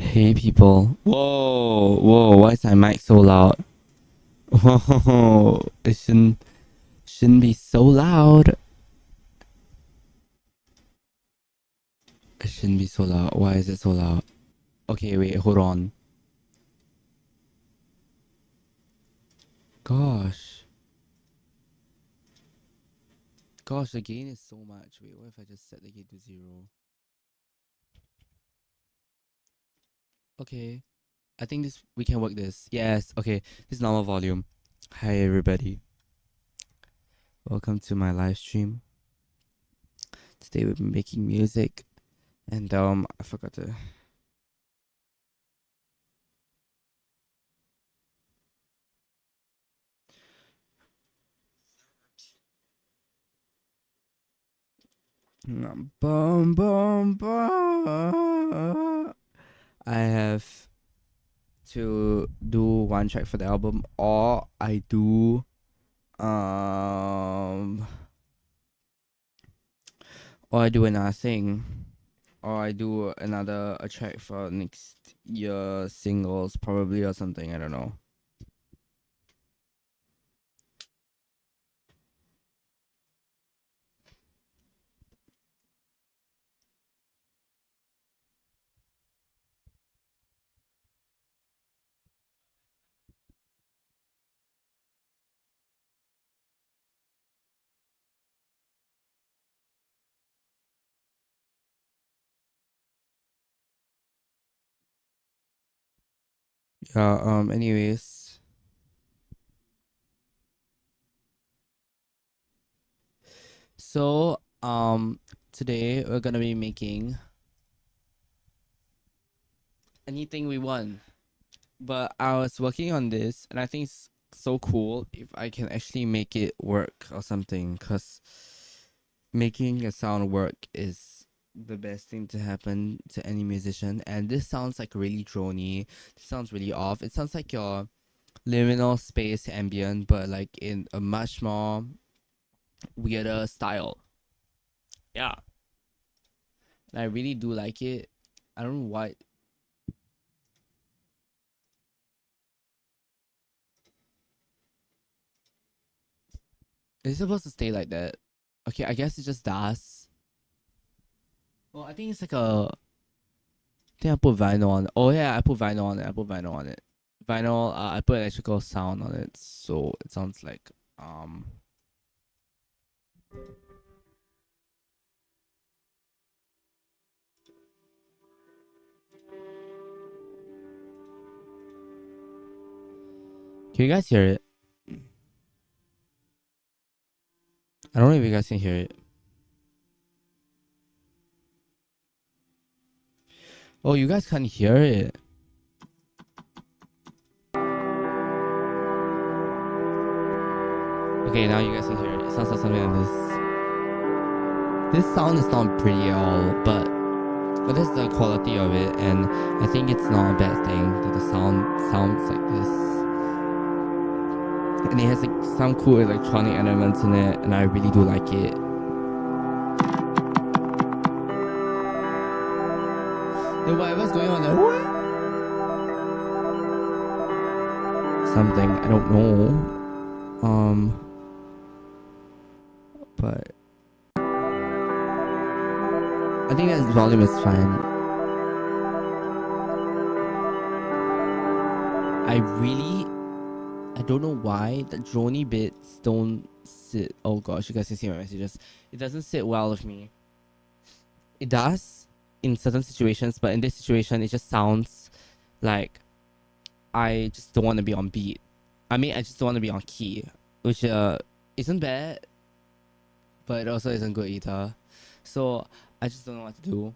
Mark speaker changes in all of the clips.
Speaker 1: Hey people. Whoa, why is my mic so loud? Whoa, it shouldn't be so loud. It shouldn't be so loud. Why is it so loud? Okay, wait, hold on. Gosh. Gosh, the gain is so much. Wait, what if I just set the gain to 0? Okay. I think we can work this. Yes, okay. This is normal volume. Hi everybody. Welcome to my live stream. Today we've been making music. And I forgot to Bum bum bum. I have to do one track for the album, or I do um, or I do another thing, or I do another a track for next year singles probably or something. I don't know. Yeah. Anyways, so today we're gonna be making anything we want. But I was working on this, and I think it's so cool if I can actually make it work or something. Cause making a sound work is the best thing to happen to any musician. And this sounds like really drony. This sounds really off. It sounds like your liminal space ambient, but like in a much more weirder style. Yeah, and I really do like it. I don't know why. It's supposed to stay like that. Okay, I guess it just does. Well, I think it's like a think I put vinyl on. Oh yeah, I put vinyl on it. I put vinyl on it. Vinyl. I put electrical sound on it, so it sounds like Can you guys hear it? I don't know if you guys can hear it. Oh, you guys can't hear it. Okay, now you guys can hear it. It sounds like something like this. This sound is not pretty at all, but that's the quality of it, and I think it's not a bad thing that the sound sounds like this. And it has like some cool electronic elements in it, and I really do like it. Then whatever's going on there, something I don't know. But I think that volume is fine. I don't know why the drony bits don't sit. Oh gosh, you guys can see my messages. It doesn't sit well with me. It does in certain situations, but in this situation, it just sounds like I just don't want to be on beat. I mean, I just don't want to be on key, which isn't bad, but it also isn't good either. So I just don't know what to do,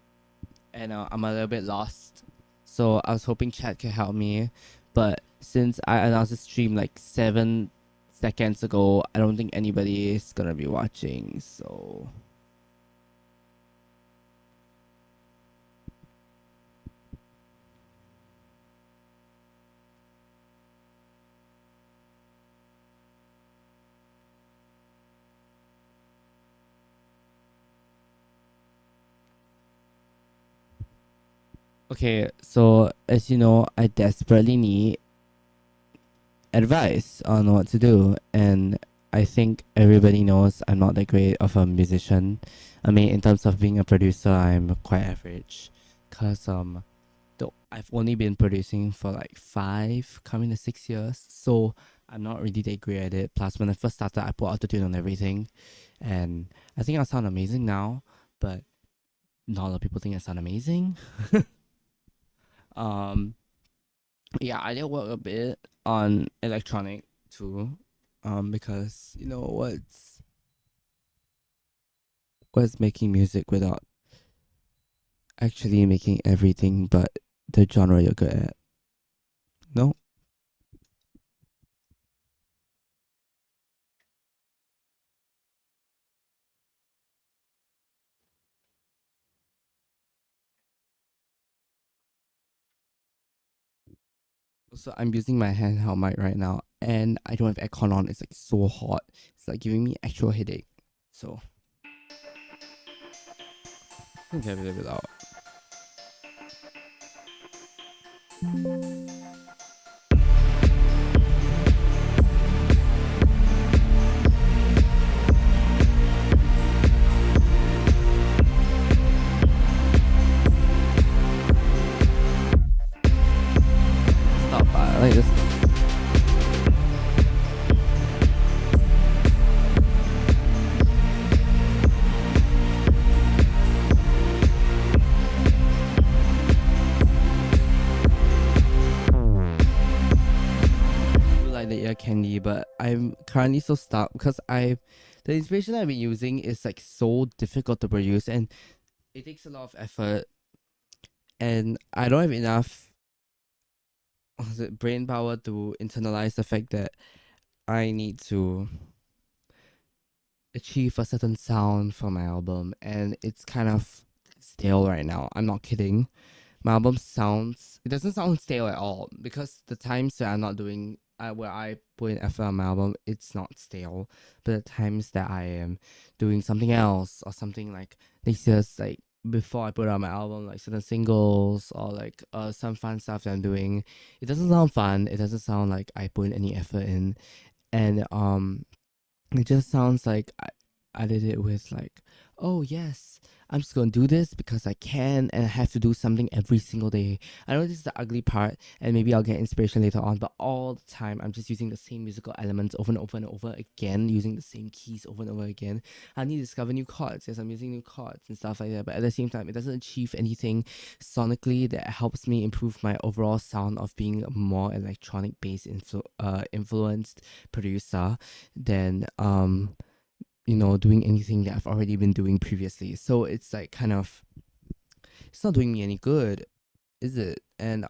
Speaker 1: and I'm a little bit lost. So I was hoping chat can help me, but since I announced the stream like 7 seconds ago, I don't think anybody is gonna be watching. So Okay, so as you know, I desperately need advice on what to do, and I think everybody knows I'm not that great of a musician. I mean, in terms of being a producer, I'm quite average, cause though I've only been producing for like 5 coming to 6 years, so I'm not really that great at it. Plus, when I first started, I put autotune on everything, and I think I sound amazing now, but not a lot of people think I sound amazing. um, yeah, I did work a bit on electronic too, because you know what's making music without actually making everything but the genre you're good at. No. So I'm using my handheld mic right now, and I don't have aircon on. It's like so hot. It's like giving me actual headache. So I can get a little bit loud. Stop. Like this. Like the ear candy, but I'm currently so stuck because the inspiration I've been using is like so difficult to produce, and it takes a lot of effort, and I don't have enough was it brain power to internalize the fact that I need to achieve a certain sound for my album, and it's kind of stale right now. I'm not kidding. My album sounds it doesn't sound stale at all because the times that I'm not doing where I put in effort on my album, it's not stale. But the times that I am doing something else or something like this year's like before I put out my album, like certain singles or like some fun stuff that I'm doing, it doesn't sound fun. It doesn't sound like I put any effort in, and it just sounds like I did it with like, oh yes, I'm just gonna do this because I can and I have to do something every single day. I know this is the ugly part and maybe I'll get inspiration later on, but all the time I'm just using the same musical elements over and over and over again, using the same keys over and over again. I need to discover new chords. Yes, I'm using new chords and stuff like that, but at the same time it doesn't achieve anything sonically that helps me improve my overall sound of being a more electronic based influenced producer than doing anything that I've already been doing previously. So it's like kind of it's not doing me any good, is it? And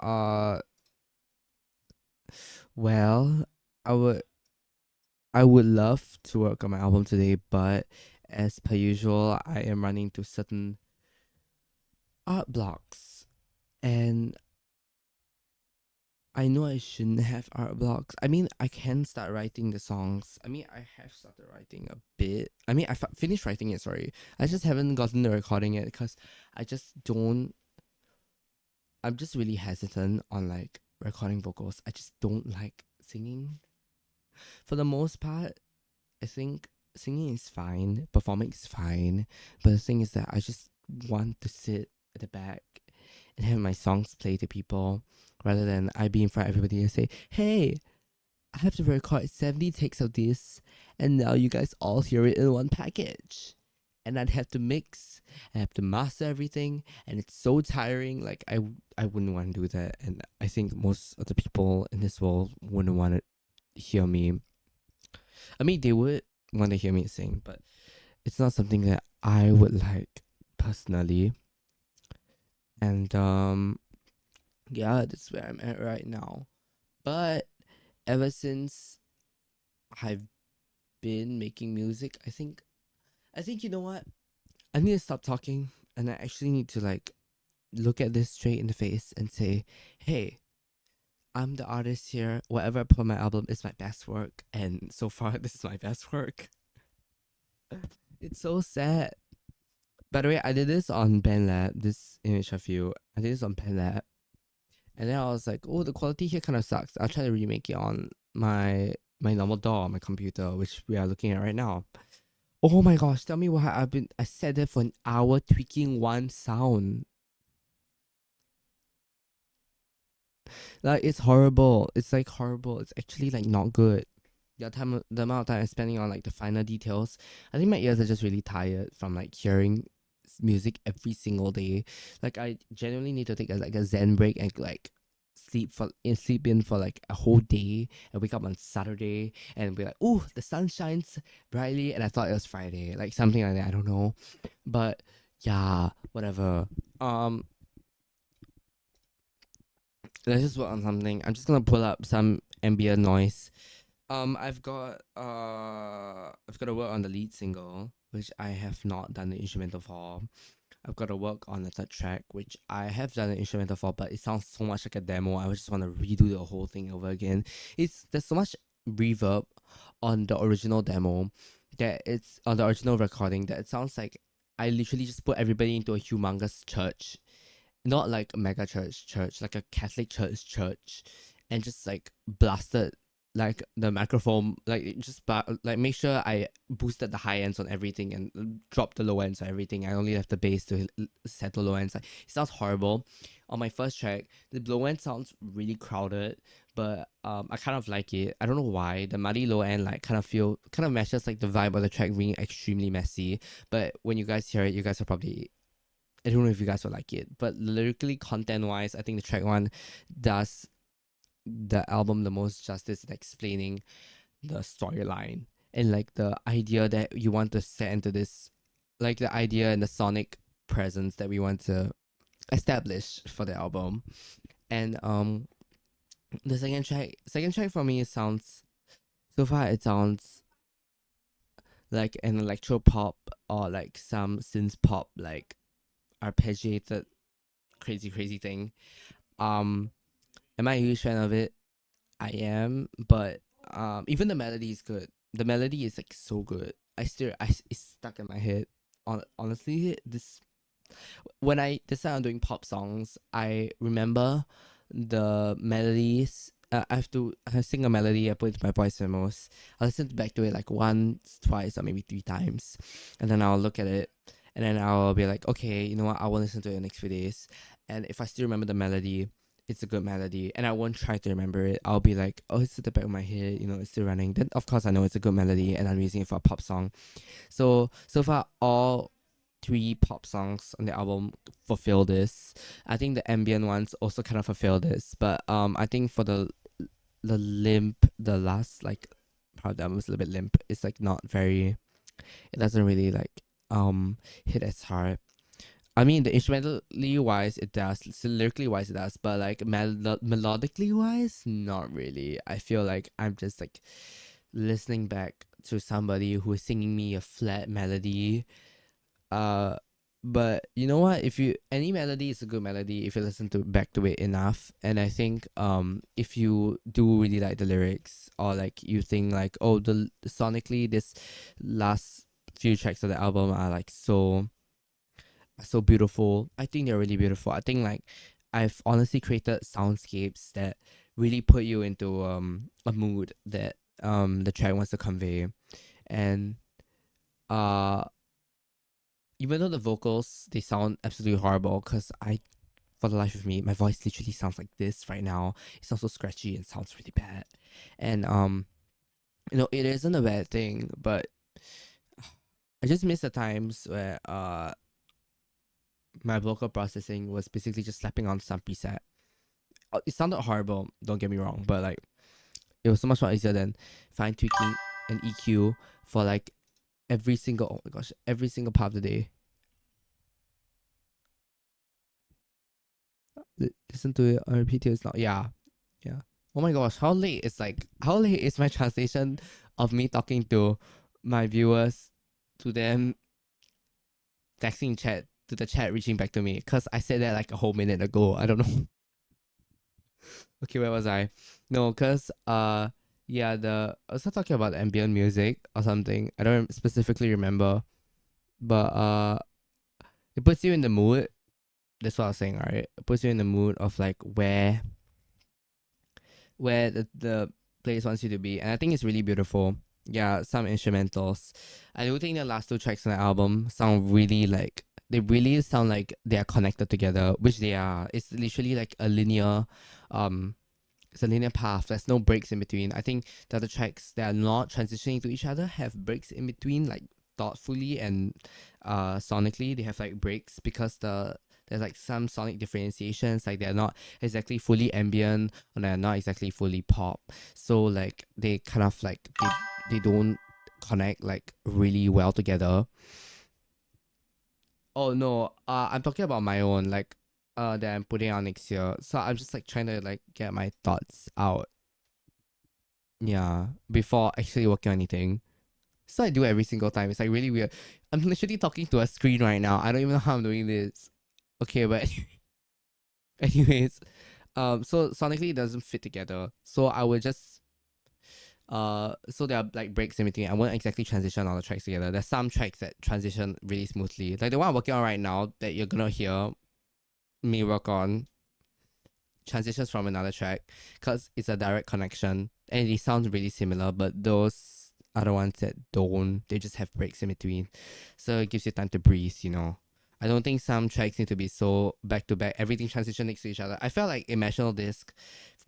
Speaker 1: well, I would I would love to work on my album today, but as per usual, I am running to certain art blocks, and I know I shouldn't have art blocks. I mean, I can start writing the songs. I mean, I have started writing a bit. I mean, finished writing it, sorry. I just haven't gotten the recording yet because I just don't. I'm just really hesitant on like recording vocals. I just don't like singing. For the most part, I think singing is fine, performing is fine. But the thing is that I just want to sit at the back and have my songs play to people rather than I be in front of everybody and say, hey, I have to record 70 takes of this, and now you guys all hear it in one package. And I'd have to mix, I have to master everything, and it's so tiring. Like I wouldn't want to do that, and I think most of the people in this world wouldn't want to hear me. I mean, they would want to hear me sing, but it's not something that I would like personally. And yeah, that's where I'm at right now. But ever since I've been making music, I think you know what? I need to stop talking and I actually need to like look at this straight in the face and say, "Hey, I'm the artist here. Whatever I put on my album is my best work, and so far this is my best work." It's so sad. By the way, I did this on BandLab. This image of you, I did this on BandLab, and then I was like, oh, the quality here kind of sucks. I'll try to remake it on my normal DAW on my computer, which we are looking at right now. Oh my gosh, tell me what I sat there for an hour tweaking one sound. Like it's horrible. It's like horrible. It's actually like not good. The amount of time I'm spending on like the finer details. I think my ears are just really tired from like hearing music every single day. Like I genuinely need to take a zen break and like sleep in for like a whole day and wake up on Saturday and be like, oh, the sun shines brightly, and I thought it was Friday, like something like that. I don't know, but yeah, whatever. Let's just work on something. I'm just gonna pull up some ambient noise. I've got to work on the lead single, which I have not done the instrumental for. I've got to work on the third track, which I have done the instrumental for, but it sounds so much like a demo. I just want to redo the whole thing over again. There's so much reverb on the original demo that it's on the original recording that it sounds like I literally just put everybody into a humongous church, not like a mega church, like a Catholic church, and just like blasted like the microphone, like like make sure I boosted the high ends on everything and dropped the low ends on everything. I only left the bass to set the low ends. Like it sounds horrible. On my first track, the low end sounds really crowded, but I kind of like it. I don't know why. The muddy low end like kind of matches like the vibe of the track being extremely messy. But when you guys hear it, you guys are probably, I don't know if you guys will like it, but lyrically, content wise, I think the track one does the album the most justice in explaining the storyline and like the idea that you want to set into this, like the idea and the sonic presence that we want to establish for the album. And the second track for me, it sounds, so far it sounds like an electro pop or like some synth pop, like arpeggiated crazy thing. um am I a huge fan of it? I am, but even the melody is good. The melody is like so good. It's stuck in my head. Honestly, this when I decide on doing pop songs, I remember the melodies. I sing a melody. I put it in my voice memos. I listen back to it like once, twice, or maybe three times, and then I'll look at it, and then I'll be like, okay, you know what? I will listen to it the next few days, and if I still remember the melody, it's a good melody, and I won't try to remember it. I'll be like, oh, it's at the back of my head, it's still running. Then of course I know it's a good melody, and I'm using it for a pop song. So far, all three pop songs on the album fulfill this. I think the ambient ones also kind of fulfill this, but I think for the limp, the last like part of the album is a little bit limp. It's like not very. It doesn't really like hit as hard. I mean, the instrumentally wise, it does. So lyrically wise, it does. But like melodically wise, not really. I feel like I'm just like listening back to somebody who is singing me a flat melody. Uh, but you know what? If you any melody is a good melody if you listen to back to it enough. And I think if you do really like the lyrics, or like you think like, oh, the sonically this last few tracks of the album are like so beautiful. I think they're really beautiful. I think like I've honestly created soundscapes that really put you into a mood that the track wants to convey. And uh even though the vocals, they sound absolutely horrible, because for the life of me, my voice literally sounds like this right now. It sounds so scratchy and sounds really bad. And it isn't a bad thing, but I just miss the times where my vocal processing was basically just slapping on some preset. It sounded horrible, don't get me wrong, but like it was so much more easier than fine tweaking an EQ for like every single part of the day. Listen to it on repeat till it's not. Yeah, yeah. Oh my gosh, how late is my translation of me talking to my viewers, to them texting chat, to the chat reaching back to me? Because I said that like a whole minute ago. I don't know. Okay, where was I? No, because yeah, I was talking about ambient music or something. I don't specifically remember, but it puts you in the mood. That's what I was saying, right? It puts you in the mood of like where the place wants you to be, and I think it's really beautiful. Yeah, some instrumentals. I do think the last two tracks on the album sound really like they really sound like they are connected together, which they are. It's literally like a linear, um, it's a linear path. There's no breaks in between. I think the other tracks that are not transitioning to each other have breaks in between, like thoughtfully and sonically. They have like breaks because there's like some sonic differentiations, like they're not exactly fully ambient or they're not exactly fully pop. So like they kind of like they don't connect like really well together. Oh no, I'm talking about my own like that I'm putting out next year. So I'm just like trying to like get my thoughts out. Yeah, before actually working on anything. So I do every single time. It's like really weird. I'm literally talking to a screen right now. I don't even know how I'm doing this. Okay, but anyways, so sonically it doesn't fit together. So I would just so there are like breaks in between. I won't exactly transition all the tracks together. There's some tracks that transition really smoothly. Like the one I'm working on right now that you're gonna hear me work on transitions from another track because it's a direct connection and it sounds really similar, but those other ones that don't, they just have breaks in between. So it gives you time to breathe, you know. I don't think some tracks need to be so back to back, everything transition next to each other. I felt like Emotional Disc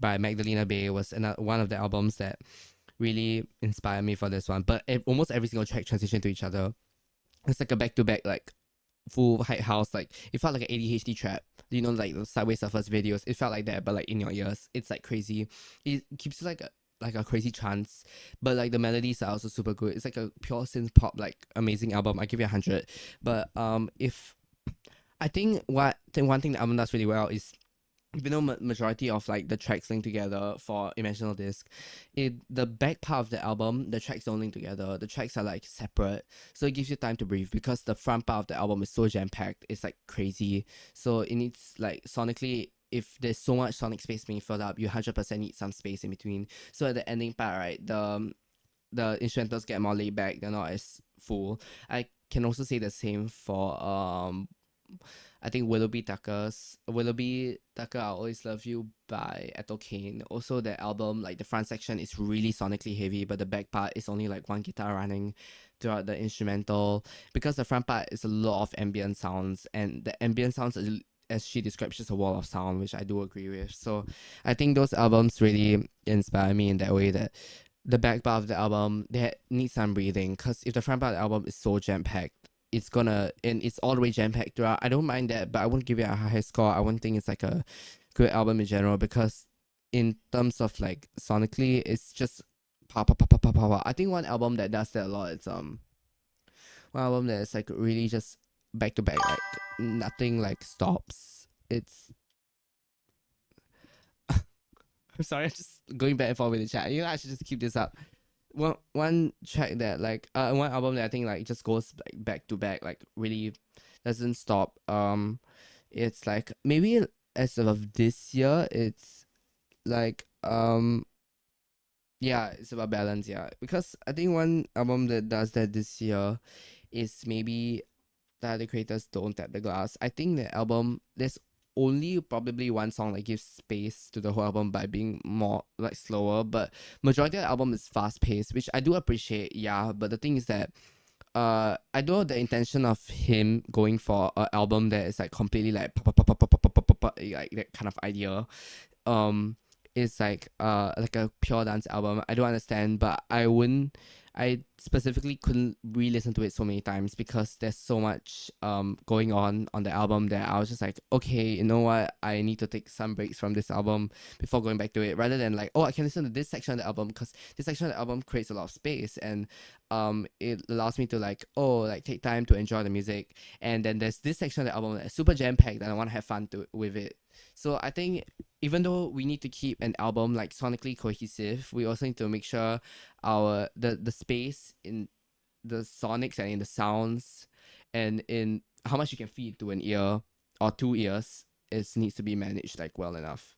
Speaker 1: by Magdalena Bay was one of the albums that really inspired me for this one. But almost every single track transitioned to each other. It's like a back to back, like full height house. Like it felt like an ADHD trap. You know, like the Sideways Surfers videos. It felt like that, but like in your ears. It's like crazy. It keeps like a crazy trance, but like the melodies are also super good. It's like a pure synth pop, like amazing album. I give it 100. But if I think one thing the album does really well is even though majority of like the tracks link together for Emotional Disc, the back part of the album, the tracks don't link together. The tracks are like separate, so it gives you time to breathe because the front part of the album is so jam packed. It's like crazy, so it needs like sonically. If there's so much sonic space being filled up, you 100% need some space in between. So at the ending part, right, the instrumentals get more laid back. They're not as full. I can also say the same for I think Willoughby Tucker I'll Always Love You by Ethel Kane. Also the album, like the front section is really sonically heavy, but the back part is only like one guitar running throughout the instrumental because the front part is a lot of ambient sounds and the ambient sounds as she describes just a wall of sound, which I do agree with. So I think those albums really inspire me in that way that the back part of the album they need some breathing because if the front part of the album is so jam packed, it's gonna and it's all the way jam packed throughout. I don't mind that, but I won't give it a high score. I won't think it's like a good album in general because in terms of like sonically, it's just pow pow pow pow pow pow. Pow. I think one album that does that a lot is one album that is like really just back to back, like nothing like stops. It's I'm sorry, I'm just going back and forth with the chat. You know, I should just keep this up. One track that like one album that I think like just goes like back to back, like really doesn't stop. It's like maybe as of this year, it's like yeah, it's about balance, yeah. Because I think one album that does that this year is maybe that the creators don't tap the glass. I think the album there's only probably one song that gives space to the whole album by being more like slower, but majority of the album is fast paced, which I do appreciate, yeah. But the thing is that I know the intention of him going for an album that is like completely like like that kind of idea um is like a pure dance album. I don't understand, but I specifically couldn't re-listen to it so many times because there's so much going on the album that I was just like, okay, you know what? I need to take some breaks from this album before going back to it, rather than like, oh, I can listen to this section of the album because this section of the album creates a lot of space and it allows me to like, oh, like take time to enjoy the music. And then there's this section of the album that's super jam packed and I want to have fun with it. So I think even though we need to keep an album like sonically cohesive, we also need to make sure the space in the sonics and in the sounds and in how much you can feed to an ear or two ears is needs to be managed like well enough.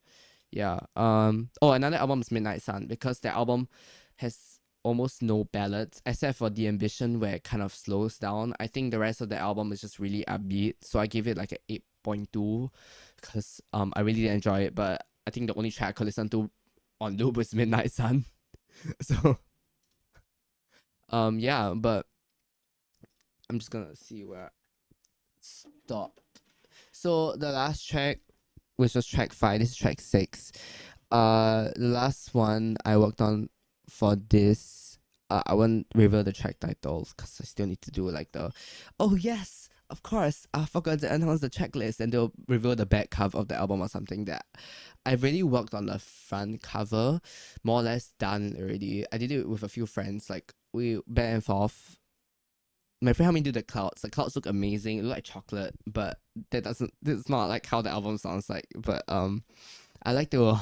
Speaker 1: Yeah. Oh, another album is Midnight Sun because the album has almost no ballads except for The Ambition where it kind of slows down. I think the rest of the album is just really upbeat, so I give it like a 8.2 because I really did enjoy it. But I think the only track I could listen to on loop was Midnight Sun. So yeah, but I'm just gonna see where I stopped. So the last track, which was track 5, this is track 6. The last one I worked on for this, I won't reveal the track titles because I still need to do like the. Oh yes, of course, I forgot to announce the checklist and they'll reveal the back cover of the album or something. That I've really worked on the front cover, more or less done already. I did it with a few friends, like we back and forth. My friend helped me do the clouds. The clouds look amazing. It look like chocolate, but It's not like how the album sounds like. But I like to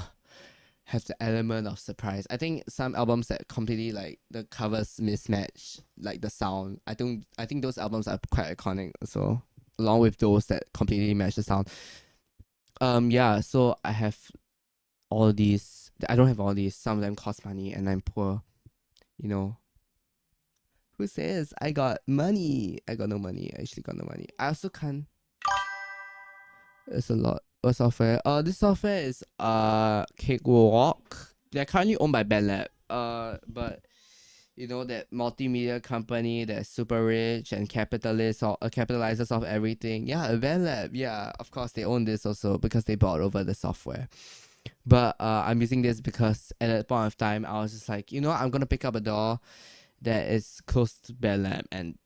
Speaker 1: have the element of surprise. I think some albums that completely like the covers mismatch like the sound. I think those albums are quite iconic. So along with those that completely match the sound. Yeah. So I have all these. I don't have all these. Some of them cost money, and I'm poor. You know. Who says I got money? I got no money. I actually got no money. I also can't. It's a lot of software. This software is Cakewalk. They're currently owned by BandLab. But you know that multimedia company that's super rich and capitalist or capitalizes off everything. Yeah, BandLab. Yeah, of course they own this also because they bought over the software. But I'm using this because at that point of time I was just like, you know, I'm gonna pick up a DAW that is close to BandLab, and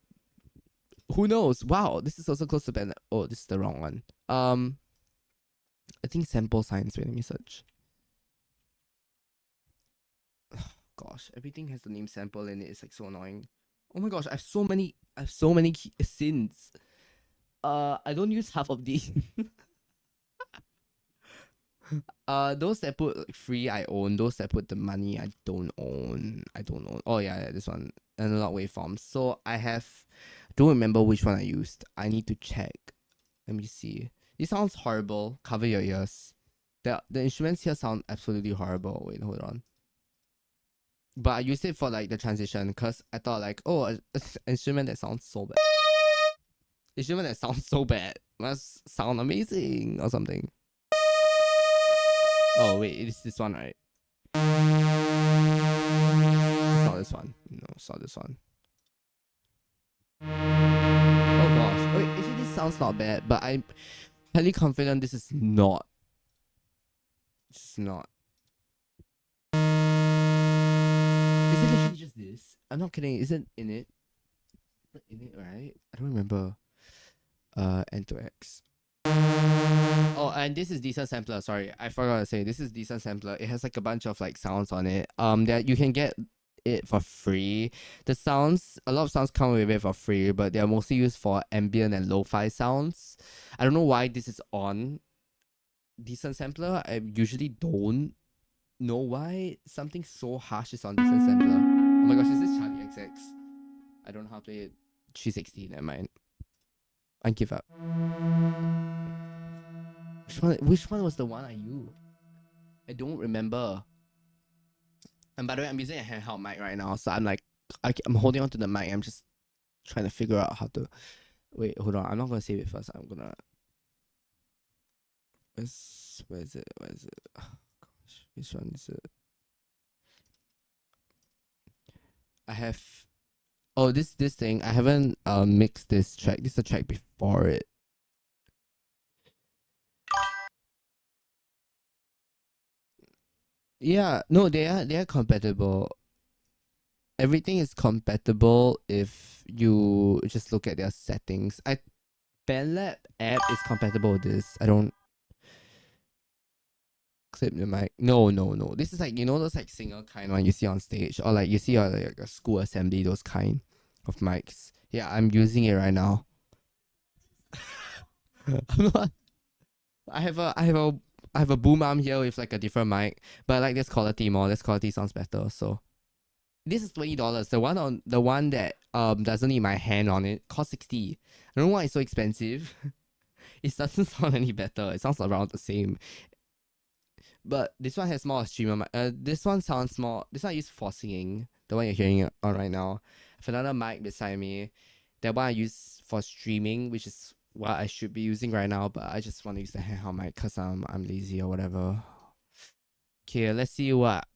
Speaker 1: who knows? Wow, this is also close to BandLab. Oh, this is the wrong one. I think sample science. Wait, let me search. Gosh, everything has the name sample in it. It's like so annoying. Oh my gosh, I have so many synths. I don't use half of these. Those that put like free I own. Those that put the money I don't own. Oh yeah, this one, analog waveforms. So don't remember which one I used. I need to check. Let me see. This sounds horrible. Cover your ears. The instruments here sound absolutely horrible. Wait, hold on. But I used it for like the transition because I thought like, oh, an instrument that sounds so bad. Instrument that sounds so bad must sound amazing or something. Oh wait, it's this one, right? It's not this one. No, it's not this one. Oh gosh. Wait, actually this sounds not bad, but I'm highly confident this is not. It's not. Is it literally just this? I'm not kidding. Is it in it? In it, right? I don't remember. N2X. Oh, and this is decent sampler. Sorry, I forgot to say this is decent sampler. It has like a bunch of like sounds on it. That you can get it for free. A lot of sounds come with it for free, but they are mostly used for ambient and lo-fi sounds. I don't know why this is on decent sampler. I usually don't know why something so harsh is on decent sampler. Oh my gosh, is this Charlie XX? I don't know how to play it. 360, never mind. I give up. Which one was the one I used? I don't remember. And by the way, I'm using a handheld mic right now, so I'm like, I'm holding on to the mic. I'm just trying to figure out how to. Wait, hold on. I'm not gonna save it first. I'm gonna. Where is it? Oh, gosh, which one is it? I have. Oh, this thing. I haven't mixed this track. This is the track before it. Yeah, no, they are compatible. Everything is compatible if you just look at their settings. BandLab app is compatible with this. I don't clip the mic. No. This is like, you know, those like singer kind one you see on stage, or like you see on like a school assembly, those kind of mics. Yeah, I'm using it right now. I'm not. I have a boom arm here with like a different mic, but I like this quality more. This quality sounds better. So this is $20. The one that doesn't need my hand on it costs 60. I don't know why it's so expensive. It doesn't sound any better. It sounds around the same. But this one has more streamer. This one sounds more. This one I use for singing. The one you're hearing it on right now. I have another mic beside me. That one I use for streaming, which is what I should be using right now. But I just want to use the handheld mic because I'm lazy or whatever. Okay, let's see what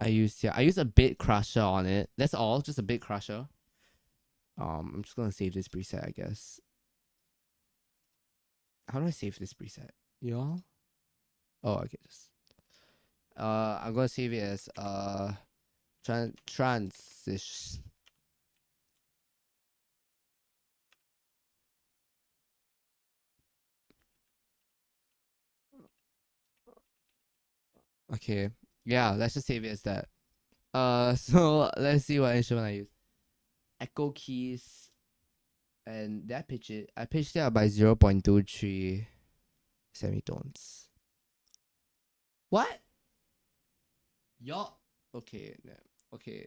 Speaker 1: I use here. I use a bit crusher on it. That's all. Just a bit crusher. I'm just gonna save this preset, I guess. How do I save this preset? Y'all? Oh, okay. Just I'm gonna save it as transition. Okay. Yeah, let's just save it as that. So let's see what instrument I use. Echo keys, and that pitch it. I pitched it up by 0.23 semitones. What? Y'all? Okay. Okay.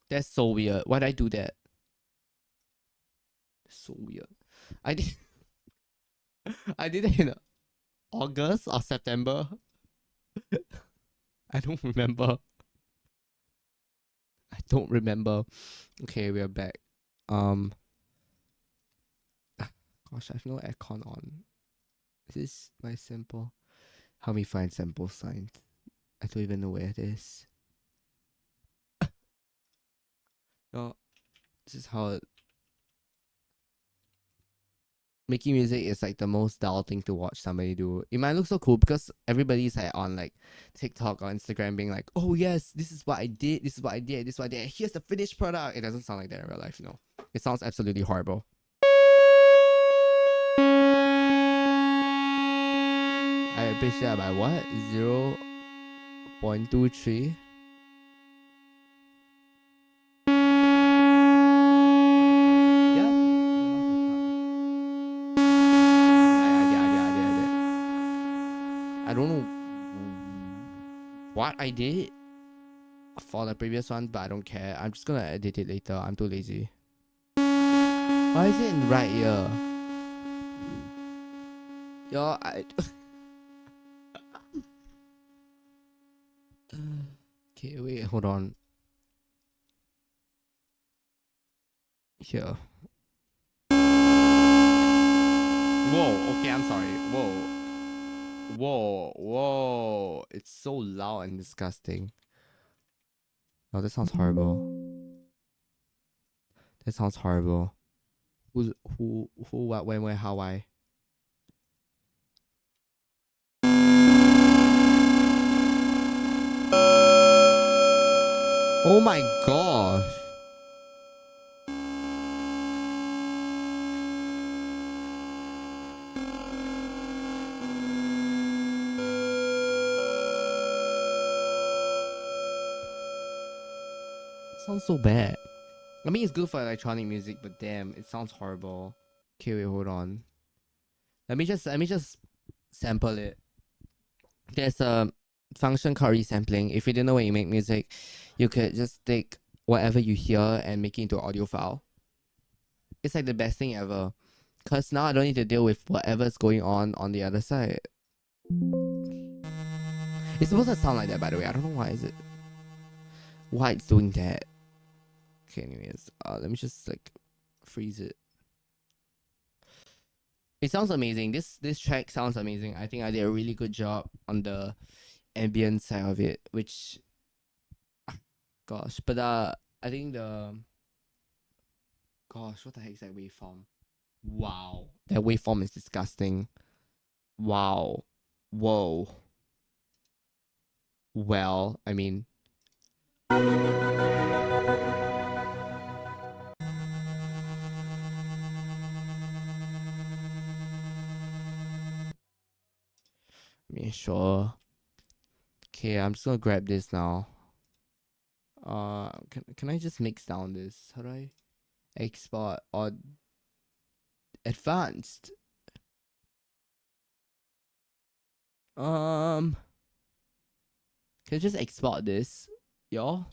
Speaker 1: That's so weird. Why'd I do that? So weird. I did. I did it in August or September. I don't remember. I don't remember. Okay, we are back. Gosh, I have no aircon on. Is this my sample? Help me find sample signs. I don't even know where it is. No, this is how making music is like the most dull thing to watch somebody do. It might look so cool because everybody's like on like TikTok or Instagram being like, oh yes, this is what I did, this is what I did, this is what I did. Here's the finished product. It doesn't sound like that in real life, you know. It sounds absolutely horrible. I pitched that by what? 0.23. I don't know what I did for the previous one, but I don't care. I'm just gonna edit it later. I'm too lazy. Why is it in right ear? Yo, okay, wait, hold on. Here. Whoa, okay, I'm sorry. Whoa. It's so loud and disgusting. Oh, that sounds horrible. That sounds horrible. Who, what, when, where, how, why? Oh my gosh. Sounds so bad. I mean, it's good for electronic music, but damn, it sounds horrible. Okay, wait, hold on. Let me just sample it. There's a function called resampling. If you didn't know when you make music, you could just take whatever you hear and make it into an audio file. It's like the best thing ever. Cause now I don't need to deal with whatever's going on the other side. It's supposed to sound like that, by the way. I don't know why it's doing that. Okay, anyways, let me just like freeze it. It sounds amazing. This track sounds amazing. I think I did a really good job on the ambient side of it, which gosh, but I think the gosh, what the heck is that waveform? Wow. That waveform is disgusting. Wow. Whoa. Well, I mean, sure. Okay, I'm just gonna grab this now. Can I just mix down this? How do I export or advanced? Can I just export this, y'all?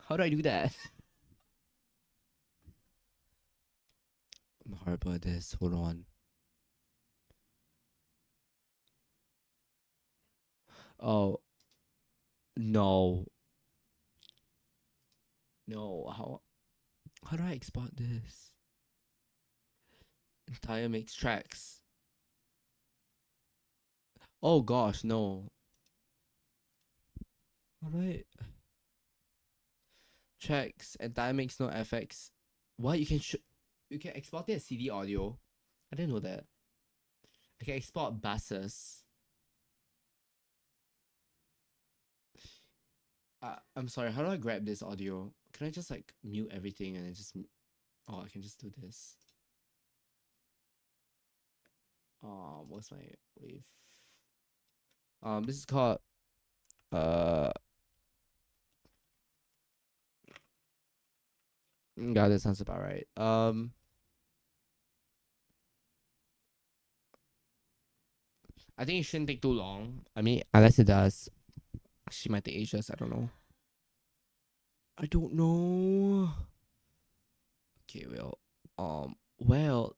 Speaker 1: How do I do that? I'm horrible at this. Hold on. Oh no. No. How do I export this? Entire mix tracks. Oh gosh, no. How do I tracks entire mix no FX? What you can export it as CD audio. I didn't know that. I can export buses. I'm sorry, how do I grab this audio? Can I just like mute everything and then just oh, I can just do this. What's my wave? This is called uh yeah, that sounds about right. I think it shouldn't take too long. I mean, unless it does. She might take ages, I don't know. I don't know. Okay, well, well,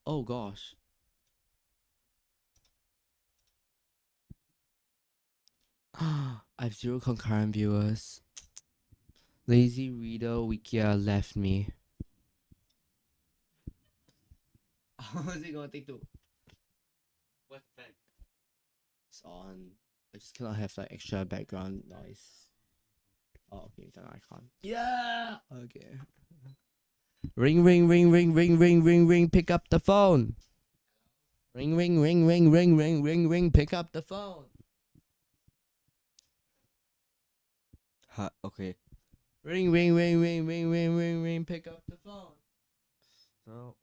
Speaker 1: oh gosh. I have 0 concurrent viewers. Lazy reader Wikia left me. How is it gonna take to? What fact? It's on. I just cannot have like extra background noise. Oh, okay, then I can't. Yeah. Okay. Ring, ring, ring, ring, ring, ring, ring, ring. Pick up the phone. Ring, ring, ring, ring, ring, ring, ring, ring. Pick up the phone. Okay. Ring, ring, ring, ring, ring, ring, ring, ring. Pick up the phone. So.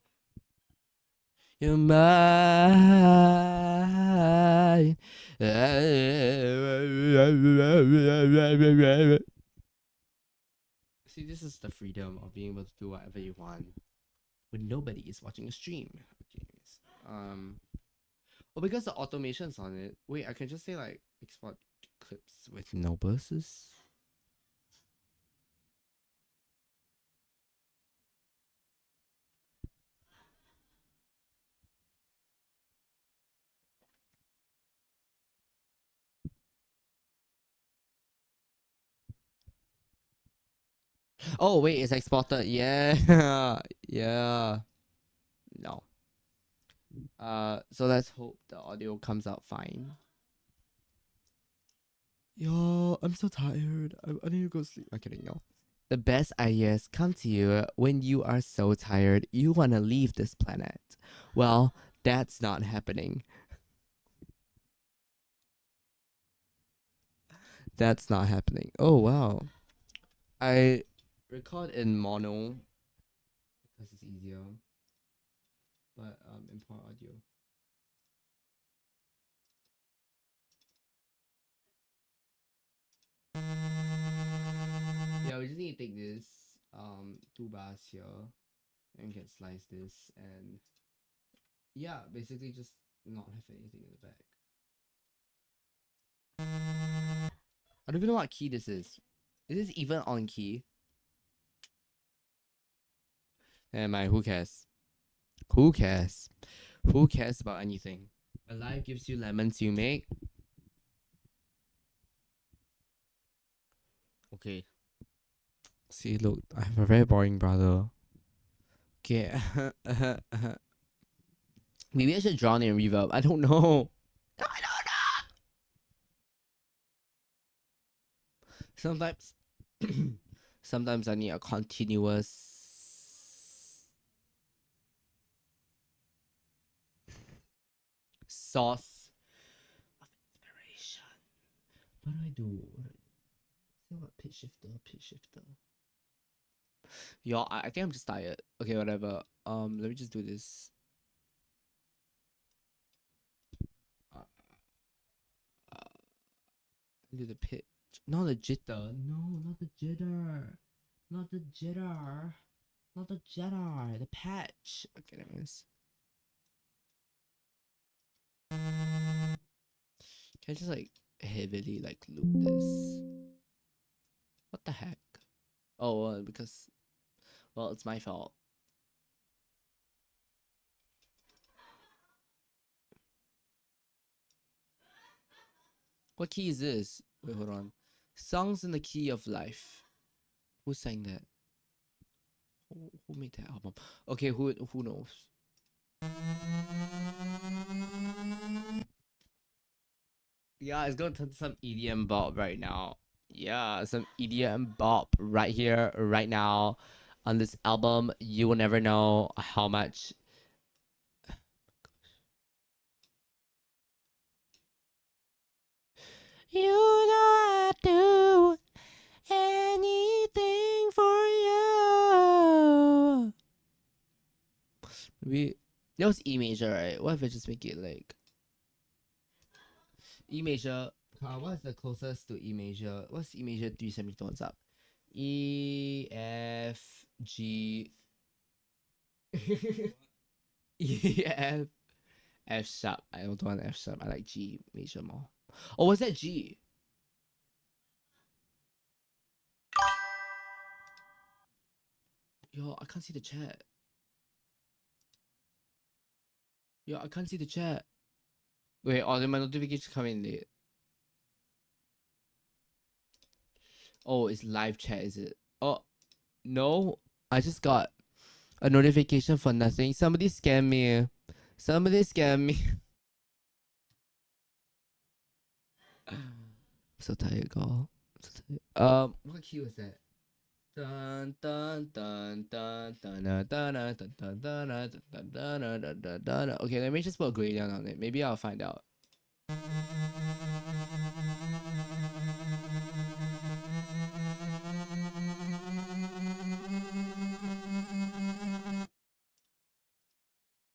Speaker 1: You're mine. See, this is the freedom of being able to do whatever you want when nobody is watching a stream. Okay. Well, because the automation's on it. Wait, I can just say like export clips with no buses. Oh wait, it's exported. Yeah, yeah. No. So let's hope the audio comes out fine. Yo, I'm so tired. I need to go sleep. I'm kidding, no. The best ideas come to you when you are so tired you want to leave this planet. Well, that's not happening. That's not happening. Oh, wow. I record in mono because it's easier, but import audio. Yeah, we just need to take this 2 bars here and can slice this and yeah, basically just not have anything in the back. I don't even know what key this is. Is this even on key? Never mind, who cares? Who cares? Who cares about anything? A life gives you lemons you make. Okay. See, look, I have a very boring brother. Okay. Maybe I should drown in reverb. I don't know. I don't know. Sometimes, sometimes I need a continuous source of inspiration. What do I do? What pitch shifter? Pitch shifter. Yo, I think I'm just tired. Okay, whatever. Let me just do this. Uh, do the pitch. Not the jitter. No, not the jitter. Not the jitter. Not the jitter. The patch. Okay, anyways. Can I just like heavily like loop this? What the heck? Oh, because well, it's my fault. What key is this? Wait, hold on. Songs in the Key of Life. Who sang that? Who made that album? Okay, who knows? Yeah, it's gonna turn to some EDM bop right now. Yeah, some EDM bop right here, right now, on this album. You will never know how much. You know I'd do anything for you. That was E major, right? What if I just make it like E major? What's the closest to E major? What's E major 3 semitones up? E F G E F sharp. I don't want F sharp. I like G major more. Oh, what's that G? Yo, I can't see the chat. Yo, I can't see the chat. Wait, oh, then my notifications come in late. Oh, it's live chat, is it? Oh, no. I just got a notification for nothing. Somebody scam me. Somebody scam me. I'm so tired, girl. I'm so tired. What key was that? Dun dun dun dun dun dun dun dun dun dun dun dun dun dun dun dun. Okay, let me just put a gradient on it. Maybe I'll find out.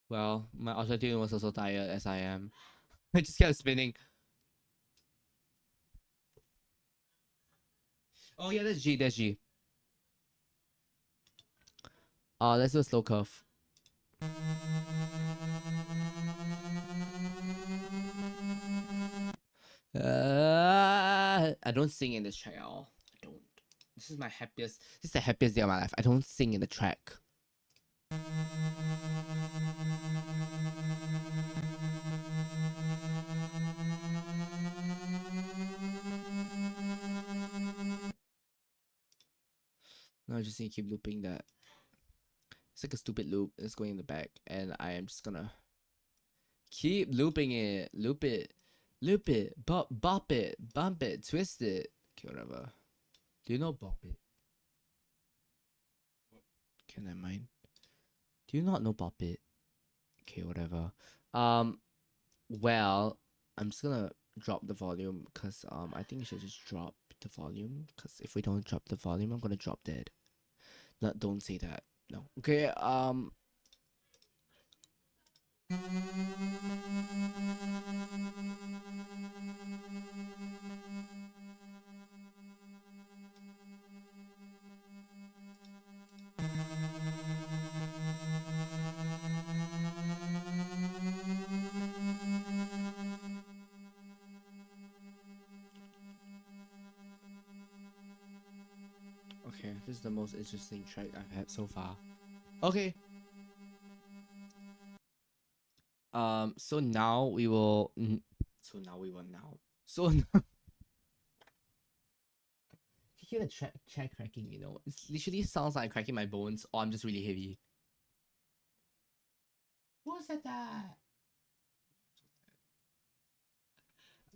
Speaker 1: Well, my auto-tune was also tired as I am. I just kept spinning. Oh yeah, that's G, that's G. Let's do a slow curve. I don't sing in this track at all. I don't. This is my happiest. This is the happiest day of my life. I don't sing in the track. No, I just need to keep looping that. It's like a stupid loop that's going in the back, and I am just gonna keep looping it, loop it, bop it, bump it, twist it. Okay, whatever. Do you know bop it? Okay, never mind. Do you not know bop it? Okay, whatever. Well, I'm just gonna drop the volume because I think you should just drop the volume because if we don't drop the volume, I'm gonna drop dead. No, don't say that. No. Okay. Okay, this is the most interesting track I've had so far. Okay. So now we will. So now we will now. So now. You hear the chair cracking, you know? It literally sounds like I'm cracking my bones, or I'm just really heavy. Who said that?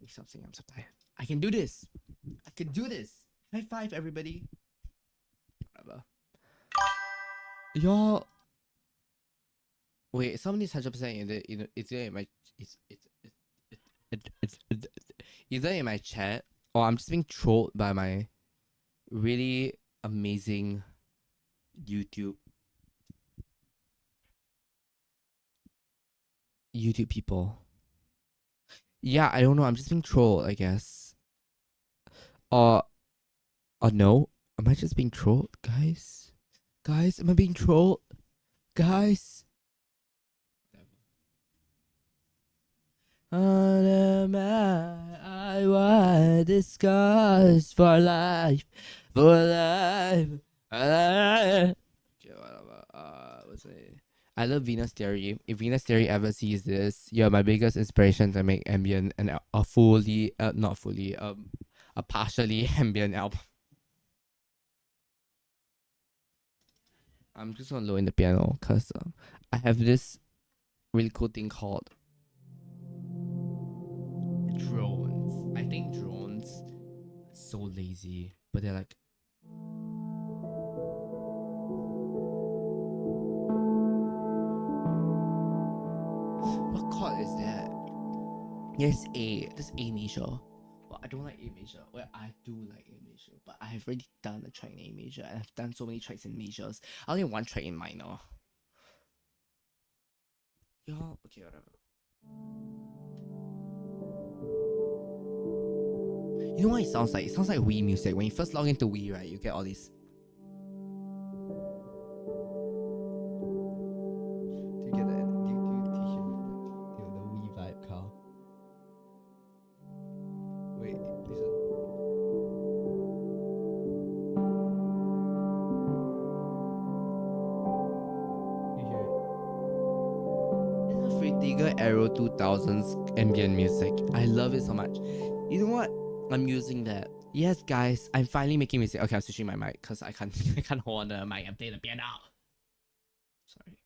Speaker 1: Stop saying I'm so tired. I can do this. I can do this. High five, everybody. Whatever. Y'all. Wait, somebody's 100% it's either in my it's either in my chat or I'm just being trolled by my really amazing YouTube people. Yeah, I don't know. I'm just being trolled, I guess. No. Am I just being trolled, guys? Guys, am I being trolled? Guys. I was discussed for life. Okay, whatever. What's it? I love Venus Theory. If Venus Theory ever sees this, you're my biggest inspiration to make ambient and a fully, not fully, a partially ambient album. I'm just gonna lower in the piano because I have this really cool thing called drones. I think drones are so lazy, but they're like, what chord is that? Yes, A. That's A major. But I don't like A major. Well, I do like A major, but I have already done a track in A major, and I've done so many tracks in majors. I only have one track in minor. Yeah, okay, whatever. You know what it sounds like? It sounds like Wii music. When you first log into Wii, right, you get all these. Do you get that? Do you hear the Wii vibe, Carl? Wait, listen. You hear it? It's a Fritiga Aero 2000s ambient music. I love it so much. You know what? I'm using that. Yes, guys, I'm finally making music. Okay, I'm switching my mic because I can't I can't hold on the mic and play the piano. Sorry.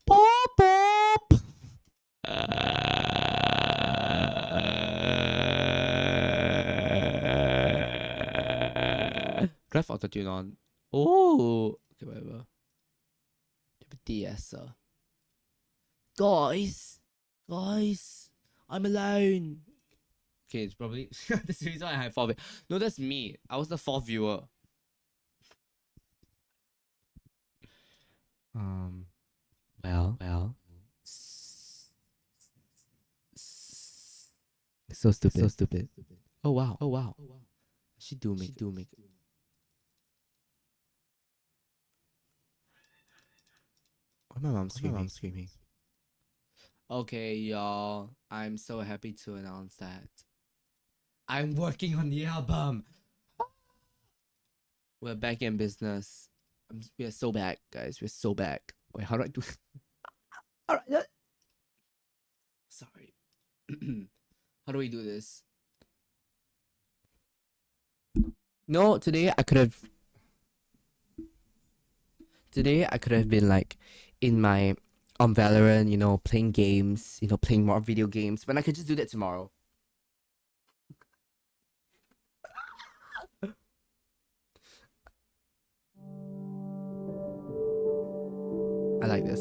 Speaker 1: Pop pop. Do I have autotune on? Oh, okay, whatever. DS. Guys, I'm alone. Okay, it's probably that's the reason why I have four. No, that's me. I was the fourth viewer. Um. Well. So stupid. So stupid. Oh wow. Oh wow. She do make. Why my mom screaming? Okay, y'all. I'm so happy to announce that I'm working on the album. We're back in business. We are so back, guys. We're so back. Wait, how do I do? All right. Sorry. How do we do this? No, today I could have. Today I could have been like in my on Valorant, playing games, playing more video games. But I could just do that tomorrow. I like this.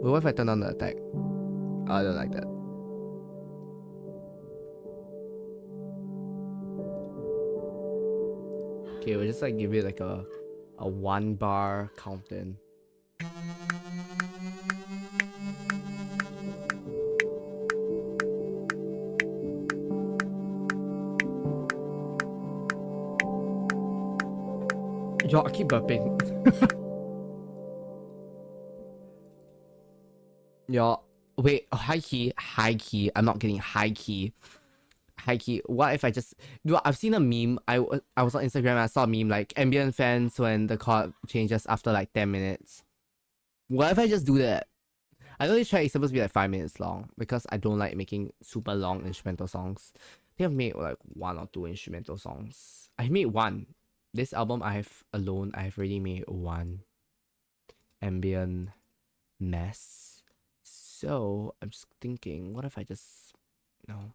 Speaker 1: But what if I turn on the attack? Oh, I don't like that. Okay, we'll just like give it like a 1 bar count-in. Yo, I keep burping. Yo, wait, high key. I'm not getting high key. High key. What if I just? I've seen a meme. I was on Instagram. And I saw a meme like ambient fans when the chord changes after like 10 minutes. What if I just do that? I know this track is supposed to be like 5 minutes long because I don't like making super long instrumental songs. I think I've made like 1 or 2 instrumental songs. I've made one. This album I've already made 1 ambient mess. So I'm just thinking, what if I just no.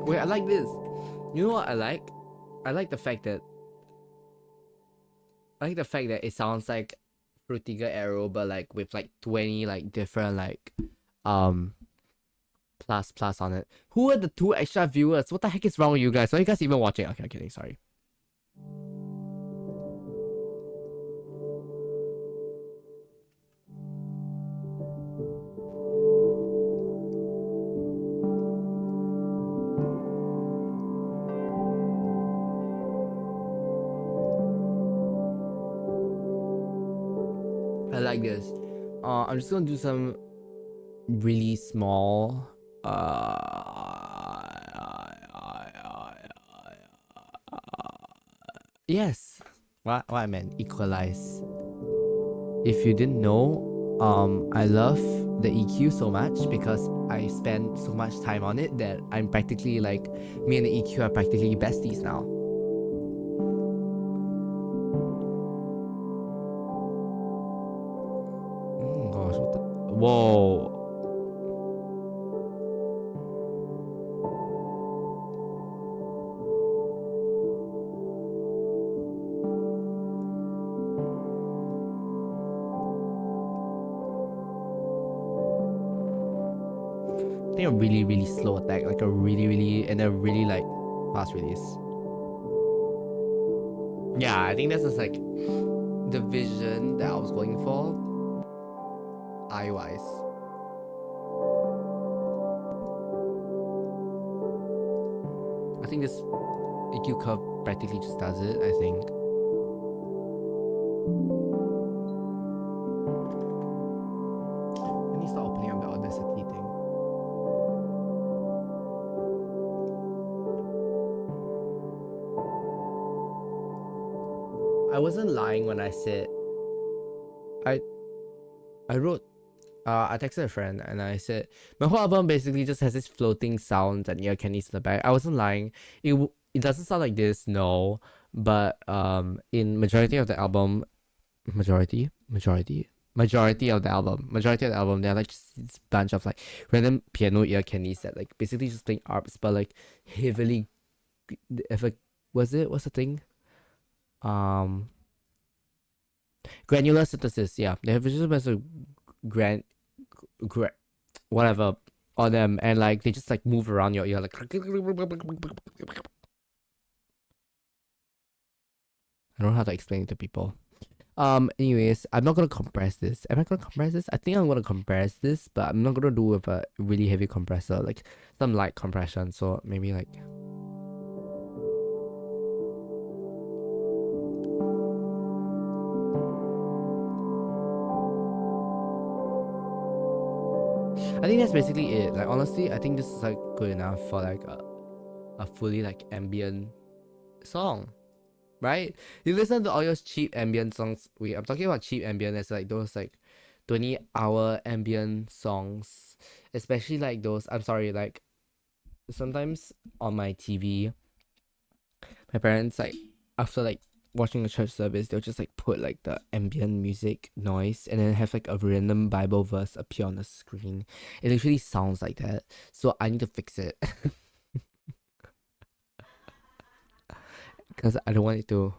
Speaker 1: Wait, I like this. You know what I like? I like the fact that it sounds like Frutiga Arrow, but like with like 20 like different like plus on it. Who are the 2 extra viewers? What the heck is wrong with you guys? Are you guys even watching? Okay, I'm kidding, sorry. like this. I'm just gonna do some really small. Yes. What I meant equalize. If you didn't know, I love the EQ so much because I spend so much time on it that I'm practically like me and the EQ are practically besties now. Oh gosh, what the whoa. I think a really, really slow attack, like a really, really, and a really like fast release. Yeah, I think this is like the vision that I was going for, eye-wise. I think this EQ curve practically just does it, I think. Let me start opening up the Audacity thing. I wasn't lying when I said I wrote I texted a friend and I said my whole album basically just has this floating sound and ear candies in the back. I wasn't lying. It doesn't sound like this, no, but in majority of the album, majority of the album, they're like just this bunch of like random piano ear candies that like basically just playing arps, but like heavily, if like what's the thing? Um, Granular synthesis. Yeah, they have just a bunch of grand whatever on them, and like they just like move around your ear like. I don't know how to explain it to people. Anyways, I'm not gonna compress this. Am I gonna compress this? I think I'm gonna compress this, but I'm not gonna do with a really heavy compressor, like some light compression. So maybe like. I think that's basically it. Like honestly, I think this is like good enough for like a fully like ambient song, right? You listen to all those cheap ambient songs. Wait, I'm talking about cheap ambient. It's like those like 20-hour ambient songs, especially like those. I'm sorry, like sometimes on my TV, my parents like after like watching the church service, they'll just like put like the ambient music noise and then have like a random Bible verse appear on the screen. It literally sounds like that. So I need to fix it. Because I don't want it to.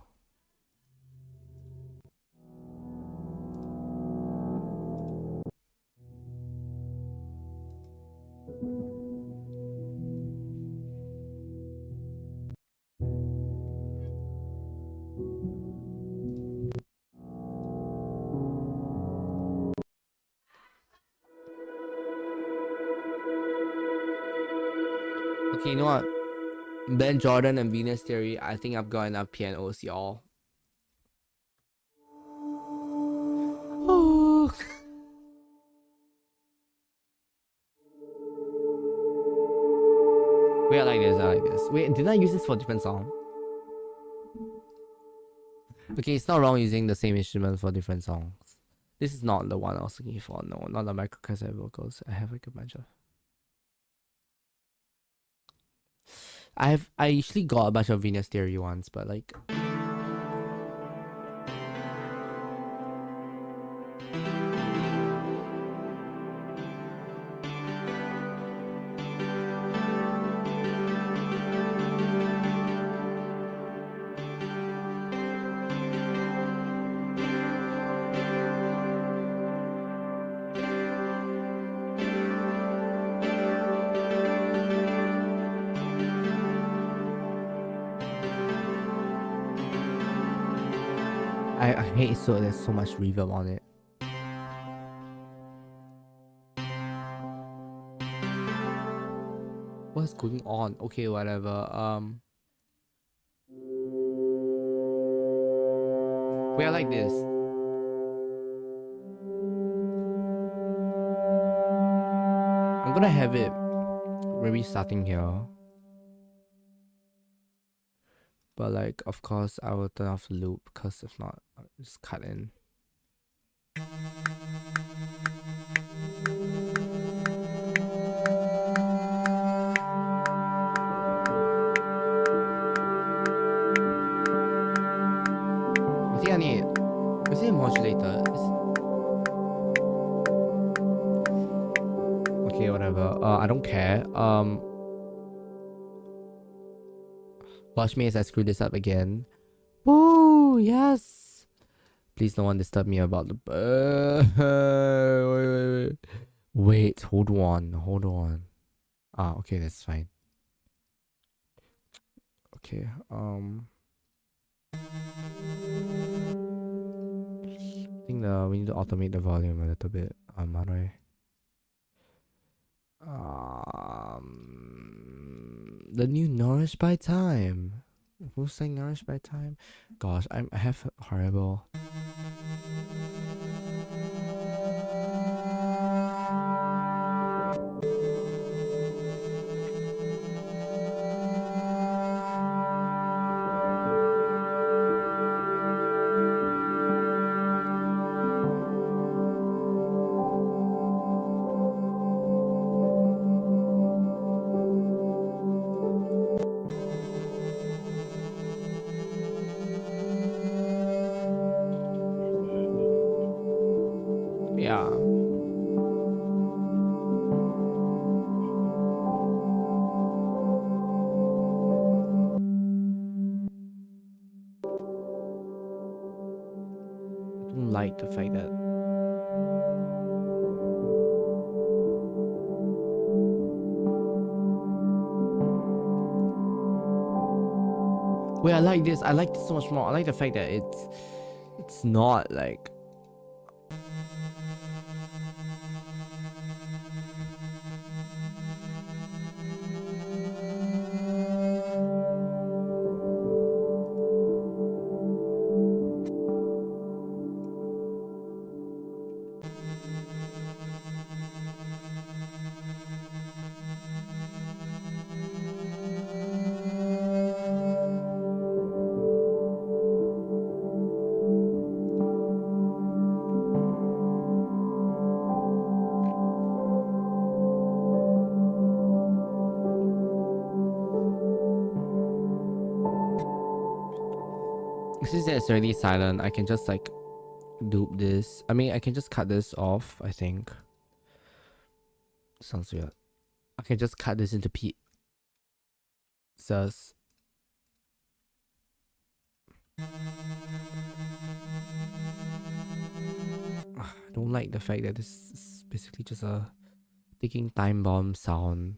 Speaker 1: Okay, you know what? Ben Jordan and Venus Theory, I think I've got enough pianos, y'all. Oh. Wait, I like this. Wait, did I use this for a different song? Okay, it's not wrong using the same instrument for different songs. This is not the one I was looking for. No, not the micro cassette vocals. I have like a bunch of. I usually got a bunch of Venus Theory ones, but like. I hate it so there's so much reverb on it. What's going on? Okay, whatever. We are like this. I'm gonna have it maybe starting here. But like, of course, I will turn off the loop because if not, I'll just cut in. I think I need. Is it a modulator? Okay, whatever. I don't care. Watch me as I screw this up again. Woo! Yes. Please, no one disturb me about the. Wait. Hold on. Ah, okay, that's fine. Okay. I think we need to automate the volume a little bit. How do I? The new Nourished by Time. Who's saying Nourished by Time? Gosh, I have horrible. Yeah. I don't like the fact that. Wait, I like this. I like this so much more. I like the fact that it's not like. Since it's already silent, I can just like dupe this. I mean, I can just cut this off, I think. Sounds weird. I can just cut this into pieces. I don't like the fact that this is basically just a ticking time bomb sound.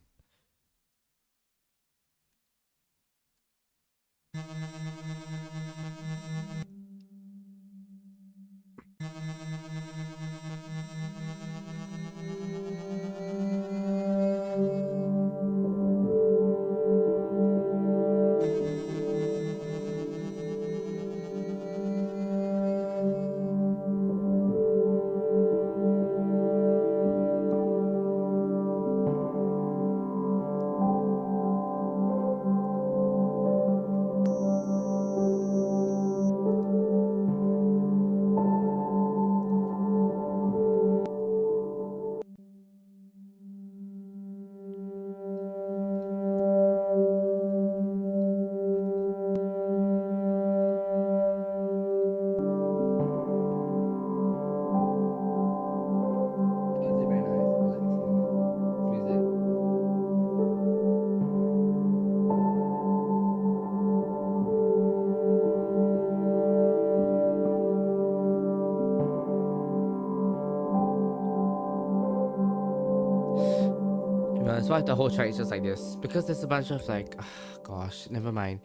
Speaker 1: That's why the whole track is just like this, because there's a bunch of like, gosh, never mind.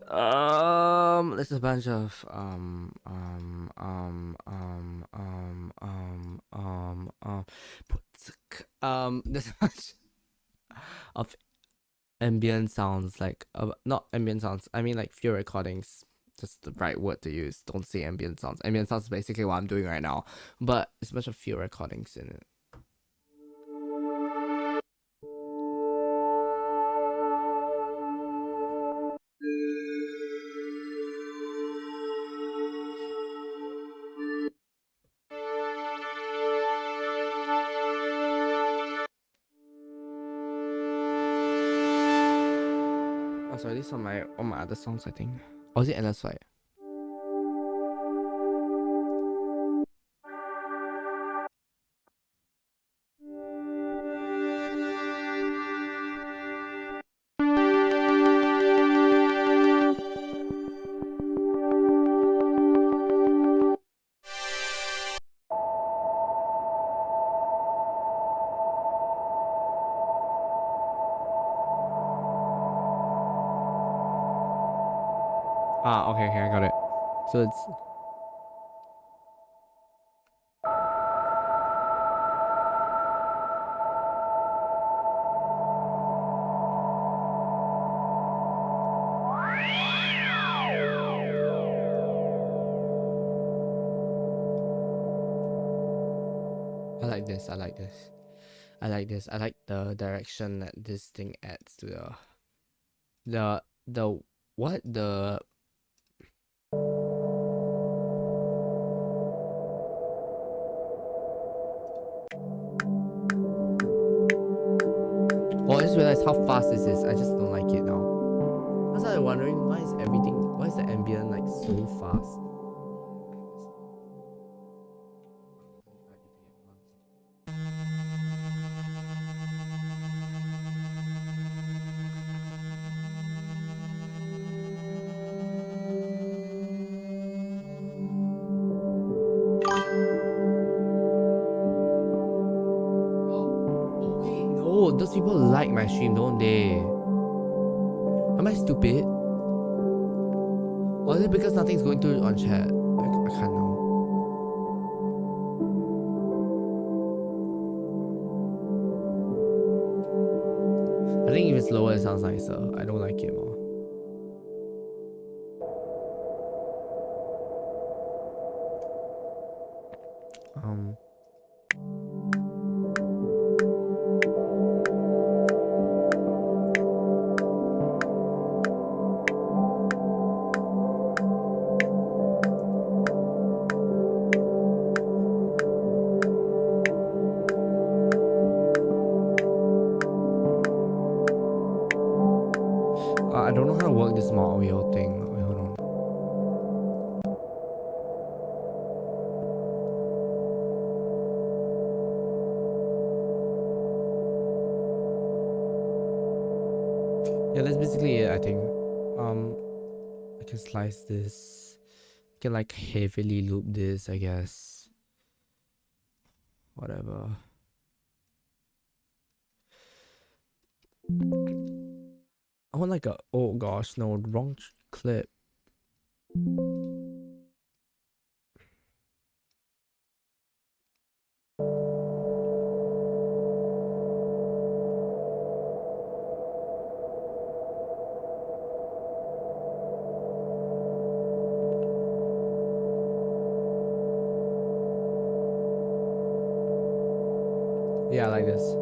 Speaker 1: There's a bunch of there's a bunch of ambient sounds, like not ambient sounds. I mean like field recordings. Just the right word to use. Don't say ambient sounds. Ambient sounds is basically what I'm doing right now, but it's a bunch of field recordings in it. Oh, sorry, this is on my other songs, I think. Or is it Endless Fight? Ah, okay, I got it. So it's I like this. I like this. I like this. I like the direction that this thing adds to the what the Oh, I just realized how fast this is. I just don't like it now. I was like wondering why is the ambient like so fast? Oh wait, no, those people like my stream, don't they? Am I stupid? Or is it because nothing's going through on chat? I can't know. I think if it's lower, it sounds nicer. I don't like it more. I don't know how to work this small audio thing. Wait, hold on. Yeah, that's basically it, I think. I can slice this. I can like heavily loop this, I guess. Whatever. I want like a, oh gosh, no, wrong clip. Yeah, like this.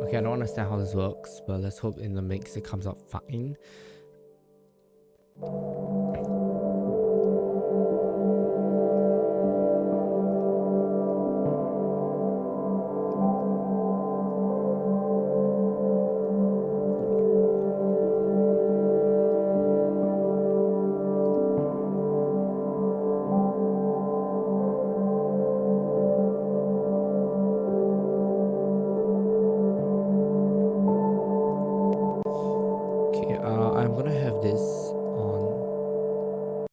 Speaker 1: Okay, I don't understand how this works, but let's hope in the mix it comes out fine. I'm gonna have this on.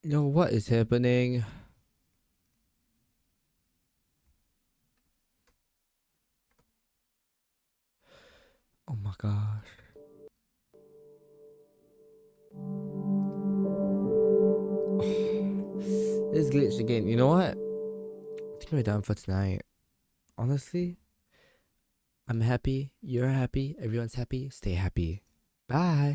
Speaker 1: Yo, what is happening? Oh my gosh. This glitched again. You know what? think we're done for tonight. Honestly, I'm happy. You're happy. Everyone's happy. Stay happy. Bye.